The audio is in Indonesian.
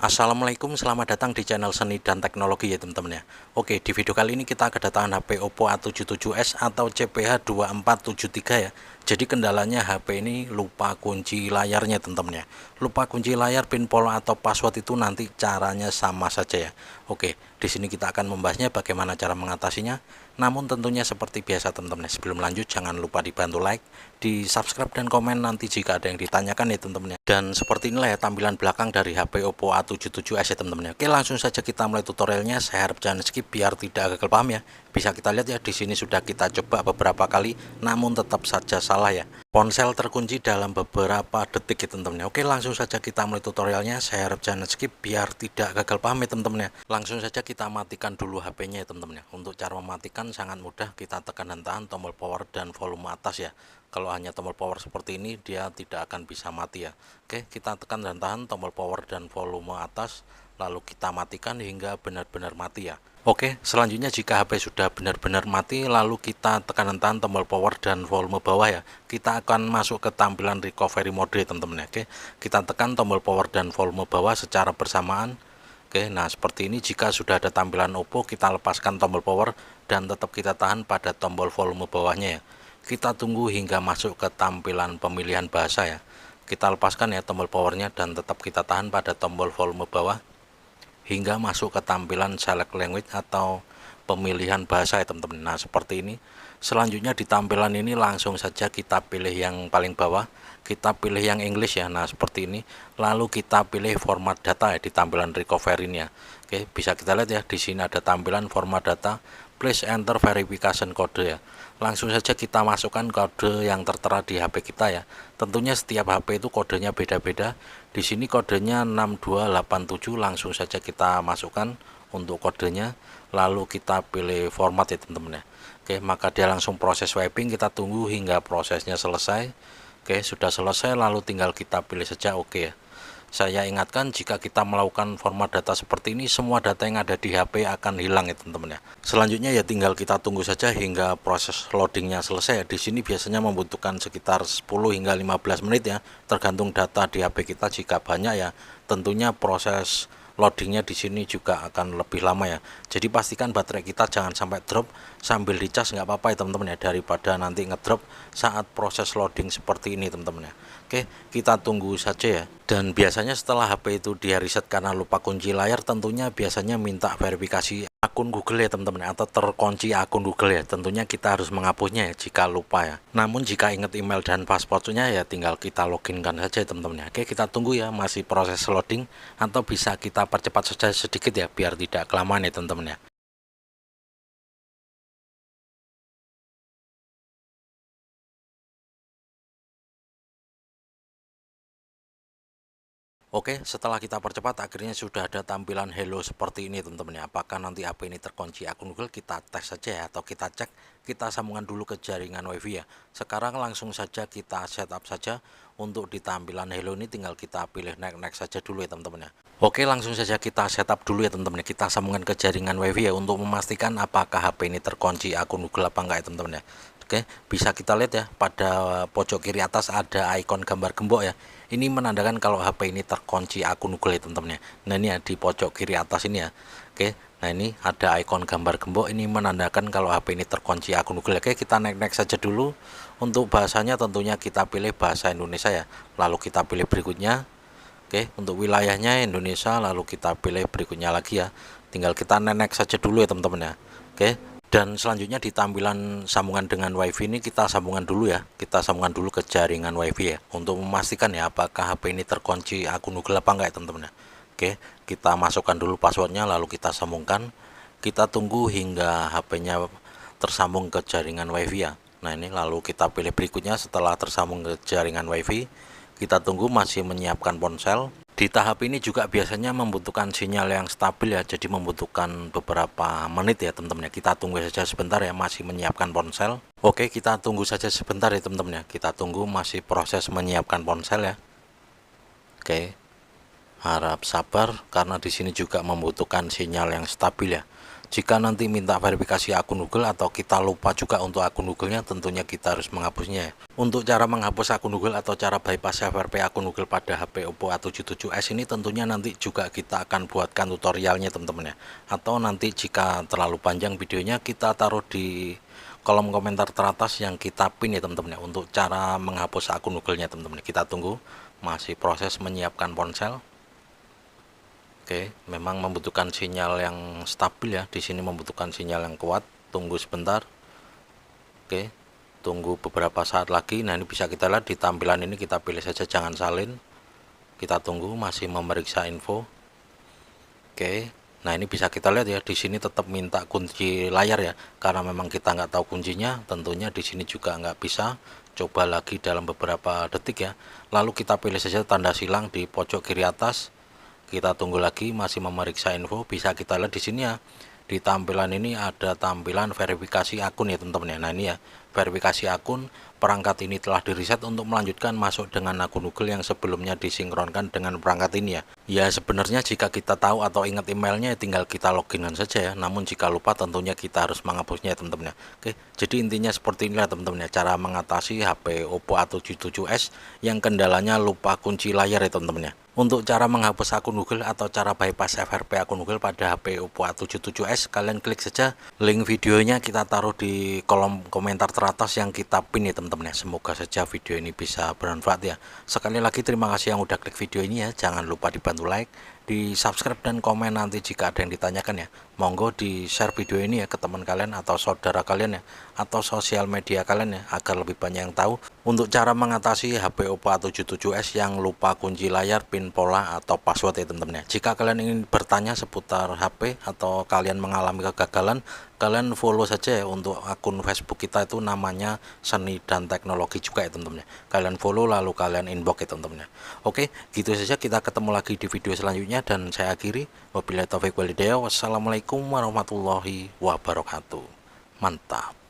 Assalamualaikum, selamat datang di channel Seni dan Teknologi ya teman-teman ya. Oke, di video kali ini kita kedatangan HP Oppo A77s atau CPH2473 ya. Jadi kendalanya HP ini lupa kunci layarnya teman-teman ya. Lupa kunci layar, pin polo atau password itu nanti caranya sama saja ya. Oke, di sini kita akan membahasnya bagaimana cara mengatasinya. Namun tentunya seperti biasa teman-teman, sebelum lanjut jangan lupa dibantu like, di subscribe dan komen nanti jika ada yang ditanyakan ya teman-teman ya. Dan seperti inilah ya tampilan belakang dari HP Oppo A77s ya teman-teman ya. Oke, langsung saja kita mulai tutorialnya. Saya harap jangan skip biar tidak gagal paham ya. Bisa kita lihat ya, di sini sudah kita coba beberapa kali namun tetap saja salah ya. Ponsel terkunci dalam beberapa detik ya teman-teman ya. Oke, langsung saja kita mulai tutorialnya. Saya harap jangan skip biar tidak gagal paham ya teman-teman ya. Langsung saja kita matikan dulu HP-nya ya teman-teman ya. Untuk cara mematikan sangat mudah, kita tekan dan tahan tombol power dan volume atas ya. Kalau hanya tombol power seperti ini dia tidak akan bisa mati ya. Oke, kita tekan dan tahan tombol power dan volume atas, lalu kita matikan hingga benar-benar mati ya. Oke, selanjutnya jika HP sudah benar-benar mati, lalu kita tekan dan tahan tombol power dan volume bawah ya. Kita akan masuk ke tampilan recovery mode teman-teman ya. Oke, kita tekan tombol power dan volume bawah secara bersamaan. Oke, nah seperti ini. Jika sudah ada tampilan Oppo, kita lepaskan tombol power dan tetap kita tahan pada tombol volume bawahnya ya. Kita tunggu hingga masuk ke tampilan pemilihan bahasa ya. Kita lepaskan ya tombol powernya dan tetap kita tahan pada tombol volume bawah hingga masuk ke tampilan select language atau pemilihan bahasa ya teman-teman. Nah seperti ini. Selanjutnya di tampilan ini langsung saja kita pilih yang paling bawah, kita pilih yang English ya. Nah seperti ini, lalu kita pilih format data ya di tampilan recovery ini ya. Oke, bisa kita lihat ya, di sini ada tampilan format data, please enter verification code ya. Langsung saja kita masukkan kode yang tertera di HP kita ya. Tentunya setiap HP itu kodenya beda-beda. Di sini kodenya 6287, langsung saja kita masukkan untuk kodenya, lalu kita pilih format ya teman-teman ya. Oke, maka dia langsung proses swiping, kita tunggu hingga prosesnya selesai. Oke, sudah selesai, lalu tinggal kita pilih saja oke ya. Saya ingatkan, jika kita melakukan format data seperti ini, semua data yang ada di HP akan hilang ya teman-teman ya. Selanjutnya ya tinggal kita tunggu saja hingga proses loadingnya selesai. Di sini biasanya membutuhkan sekitar 10 hingga 15 menit ya, tergantung data di HP kita. Jika banyak ya, tentunya proses loadingnya di sini juga akan lebih lama ya. Jadi pastikan baterai kita jangan sampai drop sambil dicas, nggak apa-apa ya teman-teman ya, daripada nanti ngedrop saat proses loading seperti ini teman-teman ya. Oke, kita tunggu saja ya. Dan biasanya setelah HP itu dia reset karena lupa kunci layar, tentunya biasanya minta verifikasi akun Google ya teman-teman, atau terkunci akun Google ya. Tentunya kita harus menghapusnya ya jika lupa ya. Namun jika ingat email dan passwordnya ya tinggal kita loginkan saja ya teman-teman ya. Oke, kita tunggu ya, masih proses loading, atau bisa kita percepat saja sedikit ya biar tidak kelamaan ya teman-teman ya. Oke, setelah kita percepat akhirnya sudah ada tampilan hello seperti ini teman-teman ya. Apakah nanti HP ini terkunci akun Google? Kita tes saja ya, atau kita cek. Kita sambungkan dulu ke jaringan WiFi ya. Sekarang langsung saja kita setup saja. Untuk di tampilan hello ini tinggal kita pilih next saja dulu ya teman-teman ya. Oke, langsung saja kita setup dulu ya teman-teman ya. Kita sambungkan ke jaringan WiFi ya untuk memastikan apakah HP ini terkunci akun Google apa enggak ya teman-teman ya. Oke, bisa kita lihat ya, pada pojok kiri atas ada ikon gambar gembok ya. Ini menandakan kalau HP ini terkunci akun Google ya teman-teman ya. Nah ini ya, di pojok kiri atas ini ya. Oke, nah ini ada ikon gambar gembok, ini menandakan kalau HP ini terkunci akun Google. Oke, kita next saja dulu. Untuk bahasanya tentunya kita pilih bahasa Indonesia ya. Lalu kita pilih berikutnya. Oke, untuk wilayahnya Indonesia, lalu kita pilih berikutnya lagi ya. Tinggal kita next saja dulu ya teman-teman ya. Oke. Dan selanjutnya di tampilan sambungan dengan WiFi ini kita sambungan dulu ya. Kita sambungan dulu ke jaringan WiFi ya, untuk memastikan ya apakah HP ini terkunci akun Google apa enggak ya teman-teman ya. Oke, kita masukkan dulu passwordnya, lalu kita sambungkan. Kita tunggu hingga HP-nya tersambung ke jaringan WiFi ya. Nah ini, lalu kita pilih berikutnya. Setelah tersambung ke jaringan WiFi, kita tunggu masih menyiapkan ponsel. Di tahap ini juga biasanya membutuhkan sinyal yang stabil ya, jadi membutuhkan beberapa menit ya teman-teman ya. Kita tunggu saja sebentar ya, masih menyiapkan ponsel. Oke, kita tunggu saja sebentar ya teman-teman ya. Kita tunggu, masih proses menyiapkan ponsel ya. Oke, harap sabar karena di sini juga membutuhkan sinyal yang stabil ya. Jika nanti minta verifikasi akun Google atau kita lupa juga untuk akun Google-nya, tentunya kita harus menghapusnya. Untuk cara menghapus akun Google atau cara bypass FRP akun Google pada HP Oppo A77s ini tentunya nanti juga kita akan buatkan tutorialnya teman-teman ya. Atau nanti jika terlalu panjang videonya, kita taruh di kolom komentar teratas yang kita pin ya teman-teman ya, untuk cara menghapus akun Google-nya teman-teman. Kita tunggu, masih proses menyiapkan ponsel. Oke, memang membutuhkan sinyal yang stabil ya. Di sini membutuhkan sinyal yang kuat. Tunggu sebentar. Oke, tunggu beberapa saat lagi. Nah, ini bisa kita lihat di tampilan ini, kita pilih saja jangan salin. Kita tunggu, masih memeriksa info. Oke, nah ini bisa kita lihat ya. Di sini tetap minta kunci layar ya, karena memang kita nggak tahu kuncinya. Tentunya di sini juga nggak bisa. Coba lagi dalam beberapa detik ya. Lalu kita pilih saja tanda silang di pojok kiri atas. Kita tunggu lagi, masih memeriksa info. Bisa kita lihat di sini ya, di tampilan ini ada tampilan verifikasi akun ya teman-teman ya. Nah ini ya, verifikasi akun, perangkat ini telah di-reset untuk melanjutkan masuk dengan akun Google yang sebelumnya disinkronkan dengan perangkat ini ya. Ya sebenarnya jika kita tahu atau ingat emailnya, tinggal kita loginan saja ya. Namun jika lupa tentunya kita harus menghapusnya ya teman-teman ya. Oke, jadi intinya seperti inilah teman-teman ya, cara mengatasi HP Oppo A77s yang kendalanya lupa kunci layar ya teman-teman ya. Untuk cara menghapus akun Google atau cara bypass FRP akun Google pada HP Oppo A77s, kalian klik saja link videonya, kita taruh di kolom komentar teratas yang kita pin ya teman-teman ya. Semoga saja video ini bisa bermanfaat ya. Sekali lagi terima kasih yang udah klik video ini ya. Jangan lupa dibantu like, di subscribe dan komen nanti jika ada yang ditanyakan ya. Monggo di share video ini ya ke teman kalian atau saudara kalian ya, atau sosial media kalian ya, agar lebih banyak yang tahu untuk cara mengatasi HP Oppo A77s yang lupa kunci layar, pin pola atau password ya teman-teman ya. Jika kalian ingin bertanya seputar HP atau kalian mengalami kegagalan, kalian follow saja ya untuk akun Facebook kita, itu namanya Seni dan Teknologi juga ya teman-teman ya. Kalian follow lalu kalian inbox ya teman-teman ya. Oke, gitu saja, kita ketemu lagi di video selanjutnya dan saya akhiri, wabillahi taufiq walhidayah. Wassalamualaikum warahmatullahi wabarakatuh. Mantap.